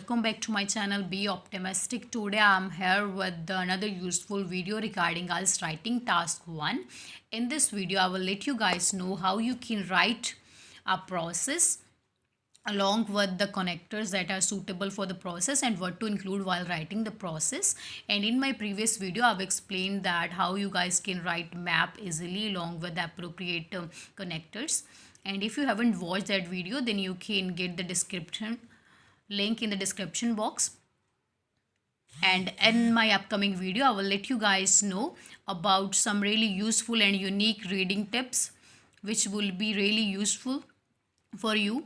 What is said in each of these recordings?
welcome back to my channel Be Optimistic. Today I'm here with another useful video regarding IELTS writing task 1. In this video I will let you guys know how you can write a process along with the connectors that are suitable for the process and what to include while writing the process. And in my previous video I've explained that how you guys can write map easily along with the appropriate connectors. And if you haven't watched that video, then you can get the description link in the description box. And in my upcoming video I will let you guys know about some really useful and unique reading tips which will be really useful for you.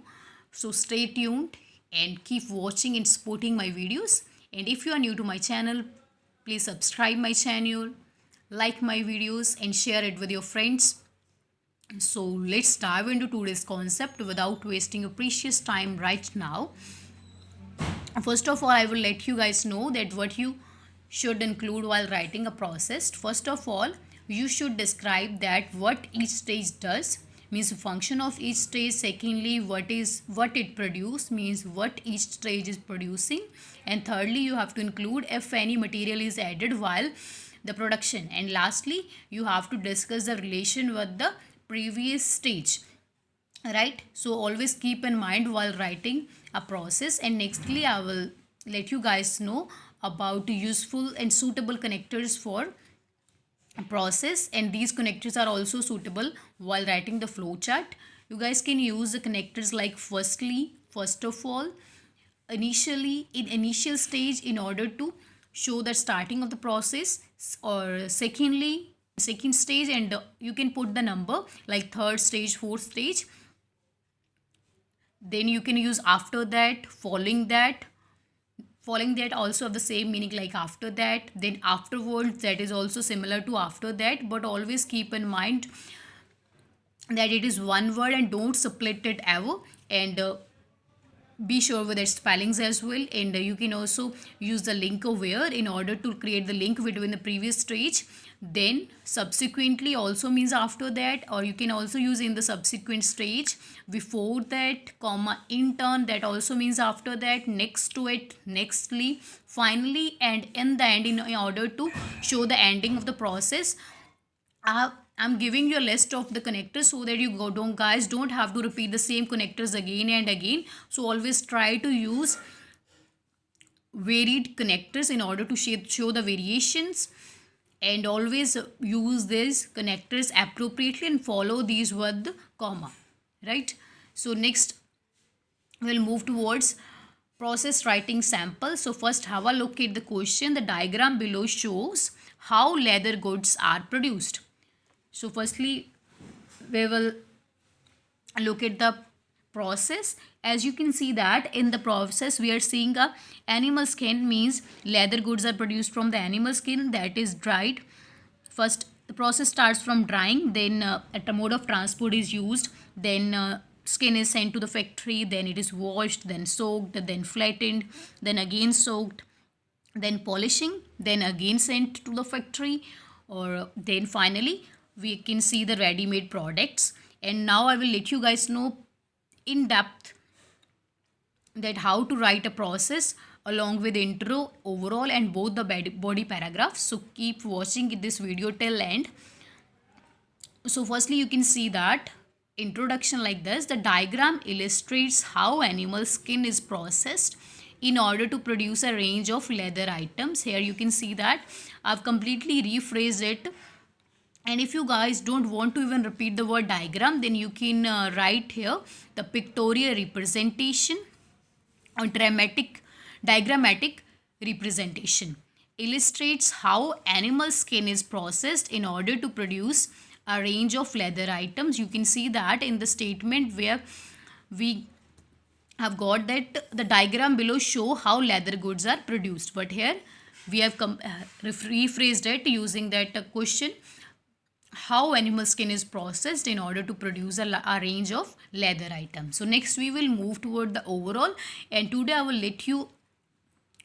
So stay tuned and keep watching and supporting my videos. And if you are new to my channel, please subscribe my channel, like my videos and share it with your friends. So let's dive into today's concept without wasting your precious time right now. First of all, I will let you guys know that what you should include while writing a process. First of all, you should describe that what each stage does, means function of each stage. Secondly, what it produces, means what each stage is producing. And thirdly, you have to include if any material is added while the production. And lastly, you have to discuss the relation with the previous stage, right? So always keep in mind while writing a process. And nextly I will let you guys know about useful and suitable connectors for a process, and these connectors are also suitable while writing the flowchart. You guys can use the connectors like first of all, initially, in initial stage in order to show the starting of the process, or secondly, second stage, and you can put the number like third stage, fourth stage. Then you can use after that, following that also have the same meaning like after that. Then afterwards, that is also similar to after that, but always keep in mind that it is one word and don't split it ever. And be sure with its spellings as well. And you can also use the link where in order to create the link between the previous stage. Then subsequently also means after that, or you can also use in the subsequent stage, before that, comma, in turn, that also means after that, next to it, nextly, finally, and in the end, in order to show the ending of the process. I'm giving you a list of the connectors so that you guys don't have to repeat the same connectors again and again. So always try to use varied connectors in order to show the variations, and always use these connectors appropriately and follow these with the comma, right? So next we'll move towards process writing sample. So first have a look at the question. The diagram below shows how leather goods are produced. So firstly we will look at the process. As you can see that in the process we are seeing a animal skin, means leather goods are produced from the animal skin that is dried. First the process starts from drying, then at a mode of transport is used, then skin is sent to the factory, then it is washed, then soaked, then flattened, then again soaked, then polishing, then again sent to the factory, or then finally we can see the ready-made products. And now I will let you guys know in depth that how to write a process along with intro, overall, and both the body paragraphs. So keep watching this video till end. So firstly you can see that introduction like this. The diagram illustrates how animal skin is processed in order to produce a range of leather items. Here you can see that I've completely rephrased it. And if you guys don't want to even repeat the word diagram, then you can write here the pictorial representation or diagrammatic representation illustrates how animal skin is processed in order to produce a range of leather items. You can see that in the statement where we have got that the diagram below show how leather goods are produced, but here we have rephrased it using that question, how animal skin is processed in order to produce a range of leather items. So next we will move toward the overall, and today I will let you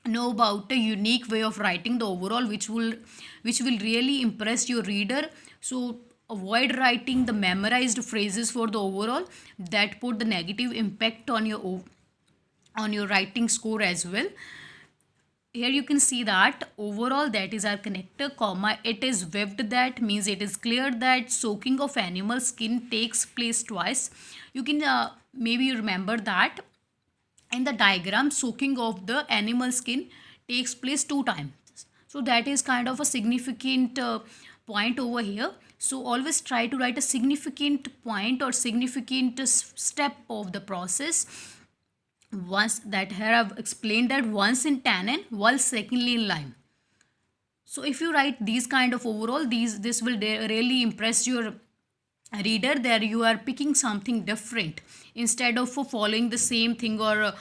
know about a unique way of writing the overall which will really impress your reader. So avoid writing the memorized phrases for the overall that put the negative impact on your on your writing score as well. Here you can see that overall that is our connector, comma, it is webbed, that means it is clear that soaking of animal skin takes place twice. You can maybe you remember that in the diagram, soaking of the animal skin takes place 2 times. So that is kind of a significant point over here. So always try to write a significant point or significant step of the process. Once that, here I've explained that once in tannin, while secondly in lime. So if you write these kind of overall, this will really impress your reader that you are picking something different instead of following the same thing or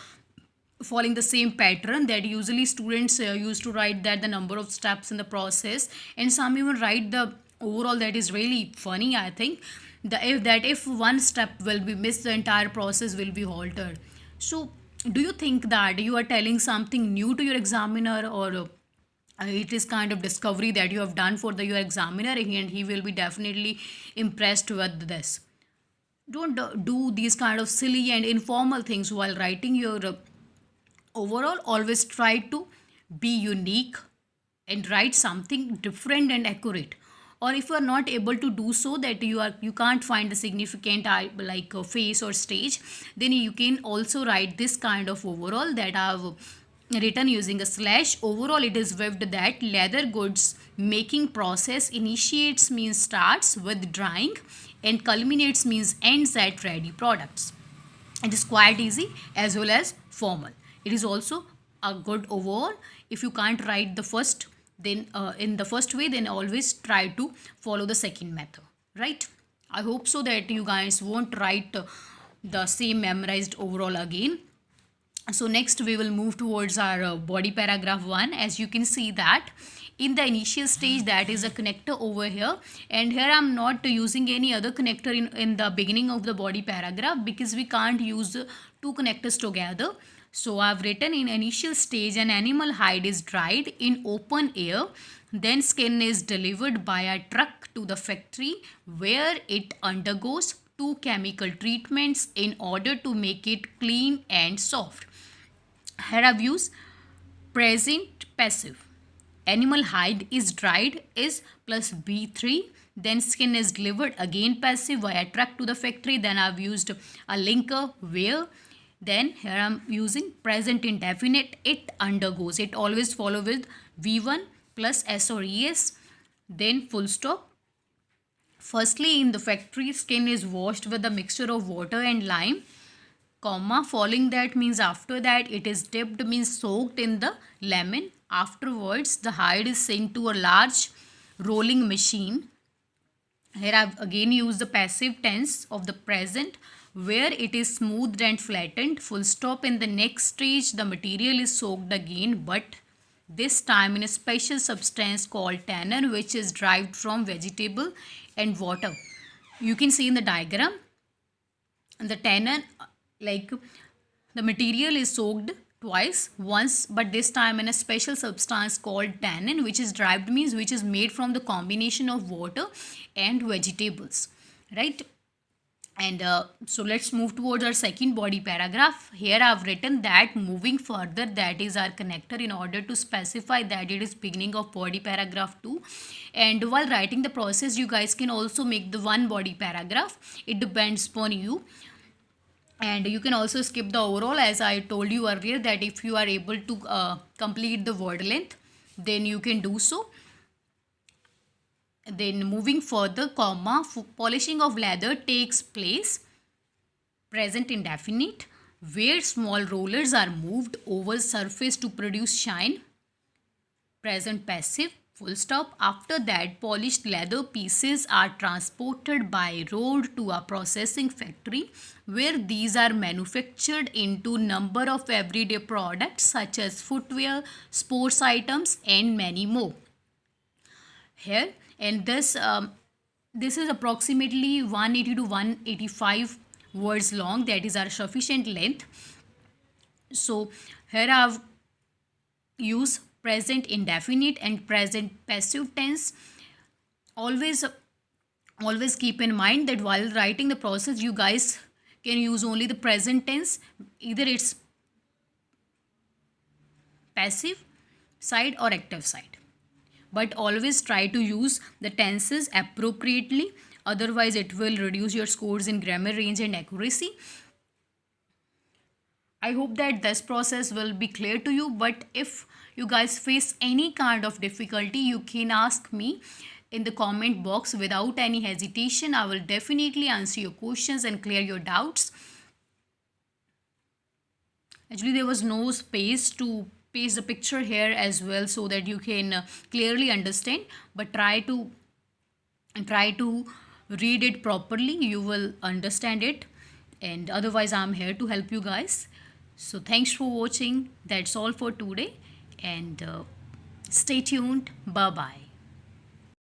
following the same pattern that usually students used to write that the number of steps in the process, and some even write the overall. That is really funny, I think, if one step will be missed, the entire process will be halted. So do you think that you are telling something new to your examiner, or it is kind of discovery that you have done for your examiner, and he will be definitely impressed with this? Don't do these kind of silly and informal things while writing your overall. Always try to be unique and write something different and accurate. Or if you are not able to do so, that you can't find a significant like a face or stage, then you can also write this kind of overall that I've written using a slash. Overall it is webbed that leather goods making process initiates means starts with drying and culminates means ends at ready products. It is quite easy as well as formal. It is also a good overall. If you can't write the first, then in the first way, then always try to follow the second method, right? I hope so that you guys won't write the same memorized overall again. So next we will move towards our body paragraph 1. As you can see that in the initial stage, that is a connector over here, and here I'm not using any other connector in the beginning of the body paragraph because we can't use two connectors together. So I've written in initial stage, an animal hide is dried in open air, then skin is delivered by a truck to the factory where it undergoes 2 chemical treatments in order to make it clean and soft. Here I've used present passive. Animal hide is dried is plus B3, then skin is delivered, again passive, via truck to the factory. Then I've used a linker where. Then here I'm using present indefinite, it undergoes. It always follow with V1 plus S or ES, then full stop. Firstly, in the factory, skin is washed with a mixture of water and lime, comma, following that means after that it is dipped means soaked in the lemon. Afterwards, the hide is sent to a large rolling machine. Here I've again used the passive tense of the present where it is smoothed and flattened, full stop. In the next stage, the material is soaked again, but this time in a special substance called tannin, which is derived from vegetable and water. You can see in the diagram, the tannin, like the material is soaked twice, once, but this time in a special substance called tannin, which is derived means which is made from the combination of water and vegetables, right? And so let's move towards our second body paragraph. Here I've written that moving further, that is our connector in order to specify that it is beginning of body paragraph 2. And while writing the process, you guys can also make the one body paragraph. It depends upon you. And you can also skip the overall, as I told you earlier that if you are able to complete the word length, then you can do so. Then moving further, comma, polishing of leather takes place, present indefinite, where small rollers are moved over surface to produce shine, present passive, full stop. After that, polished leather pieces are transported by road to a processing factory where these are manufactured into number of everyday products such as footwear, sports items and many more. Here, and this is approximately 180 to 185 words long, that is our sufficient length. So here I've used present indefinite and present passive tense. Always keep in mind that while writing the process, you guys can use only the present tense. Either it's passive side or active side. But always try to use the tenses appropriately, otherwise it will reduce your scores in grammar range and accuracy. I hope that this process will be clear to you, but if you guys face any kind of difficulty, you can ask me in the comment box without any hesitation. I will definitely answer your questions and clear your doubts. Actually, there was no space to paste the picture here as well so that you can clearly understand, but try to read it properly. You will understand it, and otherwise I'm here to help you guys. So thanks for watching. That's all for today, and stay tuned. Bye bye.